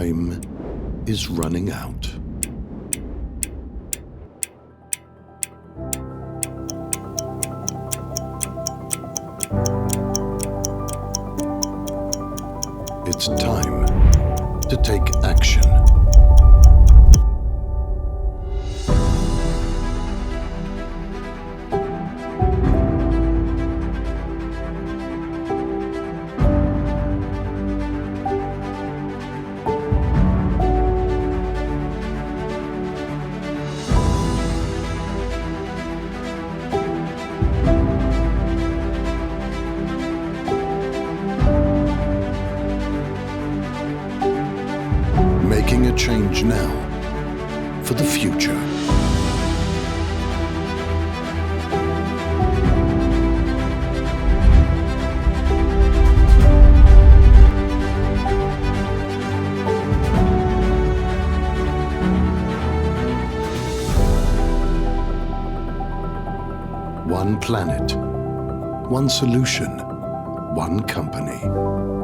Time is running out. It's time to take action. Making a change now for the future. One planet, one solution, one company.